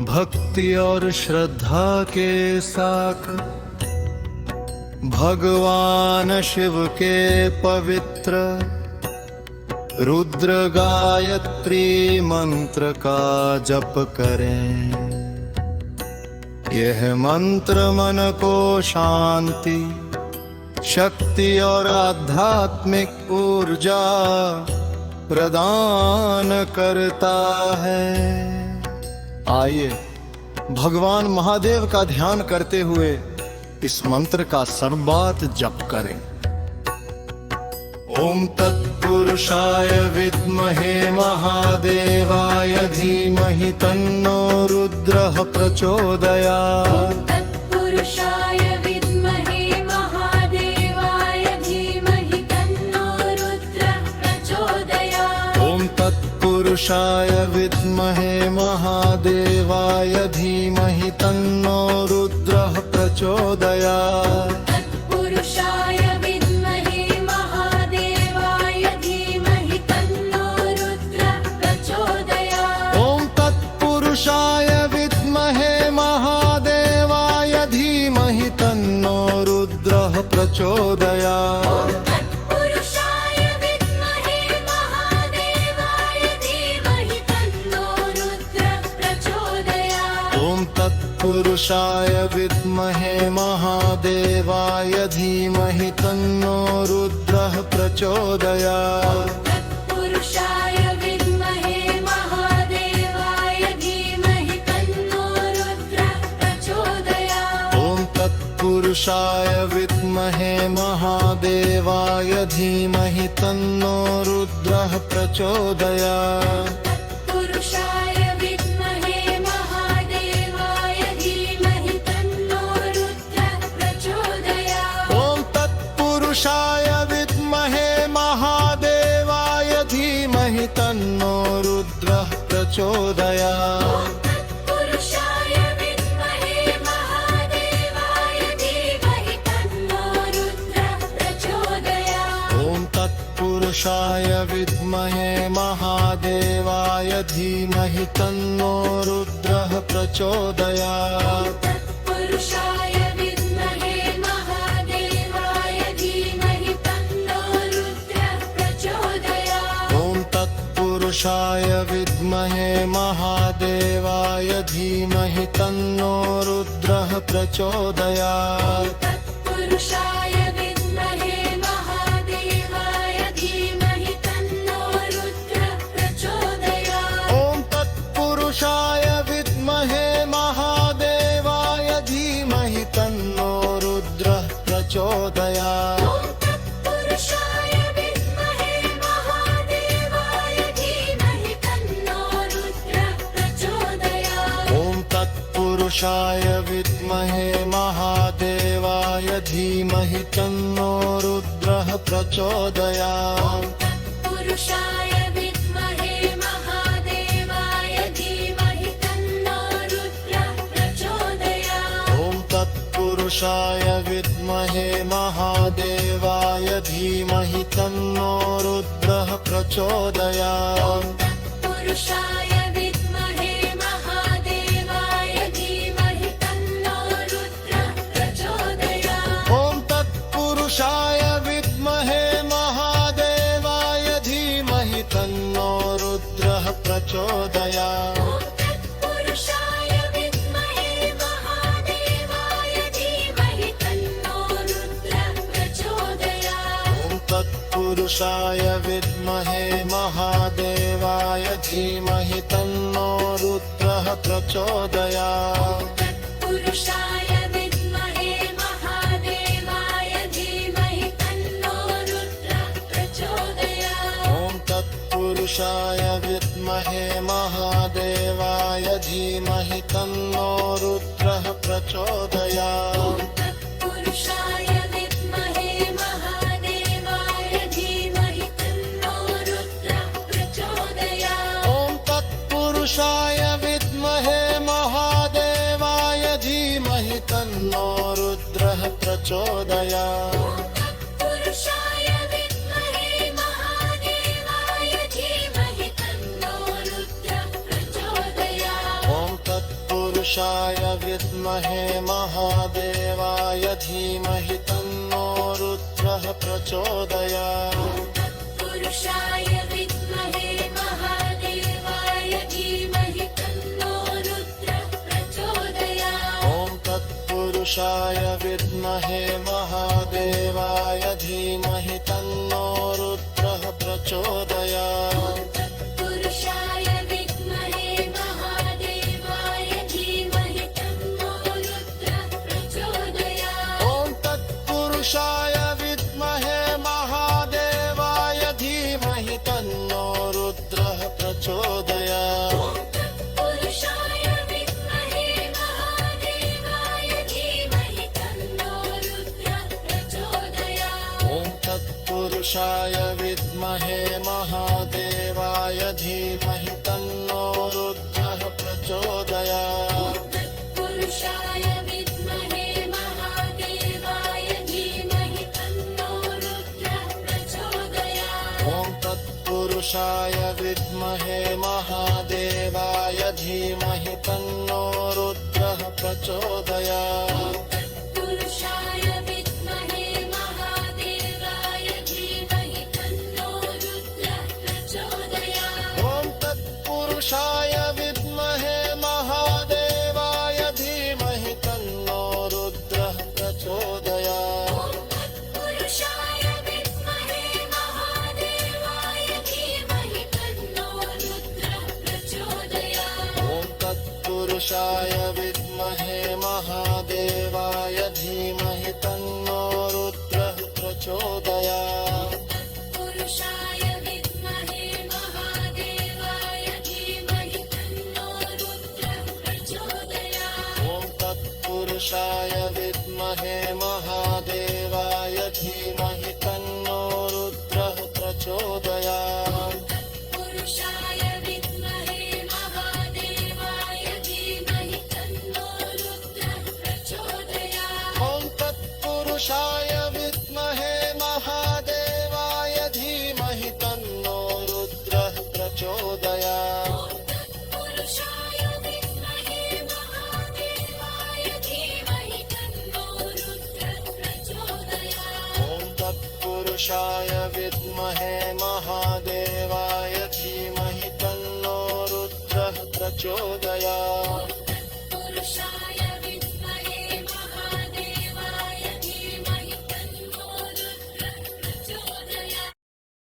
भक्ति और श्रद्धा के साथ भगवान शिव के पवित्र रुद्र गायत्री मंत्र का जप करें। यह मंत्र मन को शांति, शक्ति और आध्यात्मिक ऊर्जा प्रदान करता है। आइए भगवान महादेव का ध्यान करते हुए इस मंत्र का सर्वबात जप करें। ओम तत्पुरुषाय विद्महे महादेवाय धीमहि तन्नो रुद्रः प्रचोदयात्। तत्पुरुषाय विद्महे महादेवाय धीमहि तन्नो रुद्रः प्रचोदयात्। ओम तत्पुरुषाय विद्महे महादेवाय धीमहि तन्नो रुद्रः प्रचोदयात्। तत्पुरुषाय विद्महे महादेवाय धीमहि तन्नो रुद्रः प्रचोदयात्। ओम तत्पुरुषाय विद्महे महादेवाय धीमहि तन्नो रुद्रः प्रचोदयात्। तत्पुरुषाय विद्महे महादेवाय धीमहि तन्नो रुद्रः प्रचोदयात्। ओम तत्पुरुषाय विद्महे महादेवाय धीमहि तन्नो रुद्रः प्रचोदयात्। तत्पुरुषाय विद्महे महादेवाय धीमहि तन्नो रुद्रः प्रचोदयात्। ओम तत्पुरुषाय विद्महे महादेवाय धीमहि तन्नो रुद्रः प्रचोदयात्। तत्पुरुषाय विद्महे महादेवाय धीमहि तन्नो रुद्रः प्रचोदयात्। ओम तत्पुरुषाय विद्महे महादेवाय धीमहि तन्नो रुद्रः प्रचोदयात्। तत्पुरुषाय विद्महे महादेवाय धीमहि तन्नो रुद्रः प्रचोदयात्। ओम तत्पुरुषाय विद्महे महादेवाय धीमहि तन्नो रुद्रः प्रचोदयात्। तत्पुरुषाय विद्महे महादेवाय धीमहि तन्नो रुद्रः प्रचोदयात्। ओम तत्पुरुषाय विद्महे महादेवाय धीमहि तन्नो रुद्रः प्रचोदयात्। तत्पुरुषाय विद्महे महादेवाय धीमहि तन्नो रुद्रः प्रचोदयात्। ओम तत्पुरुषाय विद्महे महादेवाय धीमहि तन्नो रुद्रः प्रचोदयात्। ॐ तत्पुरुषाय विद्महे महादेवाय धीमहि तन्नो रुद्रः प्रचोदयात्। ओम तत्पुरुषाय विद्महे महादेवाय धीमहि तन्नो रुद्रः प्रचोदयात्। तत्पुरुषाय विद्महे महादेवाय धीमहि तन्नो रुद्रः प्रचोदयात्। ओम तत्पुरुषाय विद्महे महादेवाय धीमहि तन्नो रुद्रः प्रचोदयात्। तत्पुरुषाय विद्महे महादेवाय धीमहि तन्नो रुद्रः प्रचोदयात्। ओम तत्पुरुषाय विद्महे महादेवाय धीमहि तन्नो रुद्रः प्रचोदयात्। ॐ तत्पुरुषाय विद्महे महादेवाय धीमहि तन्नो रुद्रः प्रचोदयात्। ओम तत्पुरुषाय विद्महे महादेवाय धीमहि तन्नो रुद्रः प्रचोदयात्। तत्पुरुषाय विद्महे महादेवाय धीमहि तन्नो रुद्रः प्रचोदयात्। ओम तत्पुरुषाय विद्महे महादेवाय धीमहि तन्नो रुद्रः प्रचोदयात्। तत्पुरुषाय विद्महे महादेवाय धीमहि तन्नो रुद्रः प्रचोदयात्। ओम तत्पुरुषाय विद्महे महादेवाय धीमहि तन्नो रुद्रः प्रचोदयात्। तत्पुरुषाय विद्महे महादेवाय धीमहि तन्नो रुद्रः प्रचोदयात्। तत्पुरुषाय विद्महे महादेवाय धीमहि तन्नो रुद्रः प्रचोदयात् पुरुषाय विद्महे महादेवाय धीमहि तन्नो रुद्रः प्रचोदयात् ॐ तत्पुरुषाय विद्महे महादेवाय धीमहि तन्नो रुद्रः प्रचोदयात् पुरुषाय विद्महे महादेवाय धीमहि तन्नो रुद्रः प्रचोदयात् ॐ तत्पुरुषाय विद्महे महादेवाय धीमहि तन्नो रुद्रः प्रचोदयात् पुरुषाय विद्महे महादेवाय धीमहि तन्नो रुद्रः प्रचोदयात् ॐ तत्पुरुषाय विद्महे महादेवाय धीमहि तन्नो रुद्रः प्रचोदयात् पुरुषाय विद्महे महादेवाय धीमहि तन्नो रुद्रः प्रचोदयात् ॐ तत्पुरुषाय विद्महे महादेवाय धीमहि तन्नो रुद्रः प्रचोदयात् पुरुषाय विद्महे महादेवाय धीमहि तन्नो रुद्रः प्रचोदयात् ॐ तत्पुरुषाय विद्महे महादेवाय धीमहि तन्नो रुद्रः प्रचोदयात् पुरुषाय विद्महे महादेवाय धीमहि तन्नो रुद्रः प्रचोदयात् ॐ तत्पुरुषाय विद्महे महादेवाय धीमहि तन्नो रुद्रः प्रचोदयात् पुरुषाय विद्महे महादेवाय धीमहि तन्नो रुद्रः प्रचोदयात् ॐ तत्पुरुषाय विद्महे महादेवाय